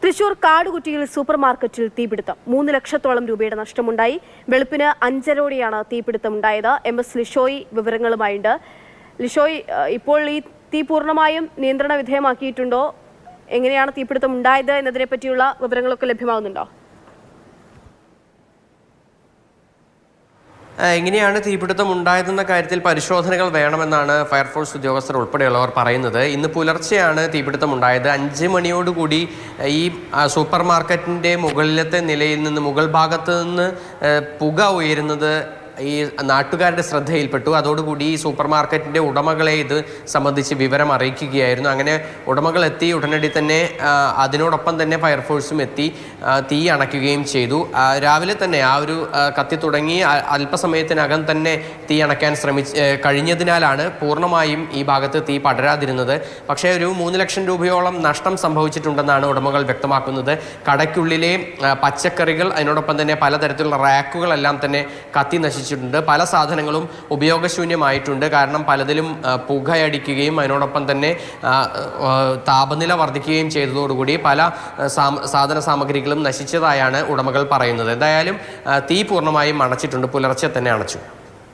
Thrissur കാടുകുറ്റിയിൽ super മാർക്കറ്റിൽ തീപിടുത്തം 3 ലക്ഷത്തോളം രൂപയുടെ നഷ്ടമുണ്ടായി. വെളുപ്പിന് 5:30ഓടെയാണ് തീപിടുത്തം ഉണ്ടായത്. MS ലിഷോയ് വിവരങ്ങളുമായുണ്ട്. ലിഷോയ്, ഇപ്പോൾ ഈ തീ പൂർണ്ണമായും നിയന്ത്രണ വിധേയമാക്കിയിട്ടുണ്ടോ? എങ്ങനെയാണ് തീപിടുത്തം ഉണ്ടായത് എന്നതിനെ പറ്റിയുള്ള വിവരങ്ങളൊക്കെ ലഭ്യമാകുന്നുണ്ടോ? എങ്ങനെയാണ് തീപിടുത്തം ഉണ്ടായതെന്ന കാര്യത്തിൽ പരിശോധനകൾ വേണമെന്നാണ് ഫയർഫോഴ്സ് ഉദ്യോഗസ്ഥർ ഉൾപ്പെടെയുള്ളവർ പറയുന്നത്. ഇന്ന് പുലർച്ചെയാണ് തീപിടുത്തം ഉണ്ടായത്. 5 മണിയോടുകൂടി ഈ സൂപ്പർ മാർക്കറ്റിൻ്റെ മുകളിലത്തെ നിലയിൽ നിന്ന് മുകൾ ഭാഗത്ത് നിന്ന് പുക ഉയരുന്നത് ഈ നാട്ടുകാരുടെ ശ്രദ്ധയിൽപ്പെട്ടു. അതോടുകൂടി ഈ സൂപ്പർ മാർക്കറ്റിൻ്റെ ഉടമകളെ ഇത് സംബന്ധിച്ച് വിവരം അറിയിക്കുകയായിരുന്നു. അങ്ങനെ ഉടമകൾ എത്തി ഉടനടി തന്നെ അതിനോടൊപ്പം തന്നെ ഫയർഫോഴ്സും എത്തി തീ അണയ്ക്കുകയും ചെയ്തു. രാവിലെ തന്നെ ആ ഒരു കത്തി തുടങ്ങി അല്പസമയത്തിനകം തന്നെ തീ അണയ്ക്കാൻ കഴിഞ്ഞതിനാലാണ് പൂർണ്ണമായും ഈ ഭാഗത്ത് തീ പടരാതിരുന്നത്. പക്ഷേ ഒരു 3 ലക്ഷം രൂപയോളം നഷ്ടം സംഭവിച്ചിട്ടുണ്ടെന്നാണ് ഉടമകൾ വ്യക്തമാക്കുന്നത്. കടയ്ക്കുള്ളിലെ പച്ചക്കറികൾ, അതിനോടൊപ്പം തന്നെ പലതരത്തിലുള്ള റാക്കുകളെല്ലാം തന്നെ കത്തി നശിച്ചു. പല സാധനങ്ങളും ഉപയോഗശൂന്യമായിട്ടുണ്ട്. കാരണം പലതിലും പുകയടിക്കുകയും അതിനോടൊപ്പം തന്നെ താപനില വർദ്ധിക്കുകയും ചെയ്തതോടുകൂടി പല സാധന സാമഗ്രികളും നശിച്ചതായാണ് ഉടമകൾ പറയുന്നത്. എന്തായാലും തീ പൂർണ്ണമായും അണച്ചിട്ടുണ്ട്. പുലർച്ചെ തന്നെ അണച്ചു.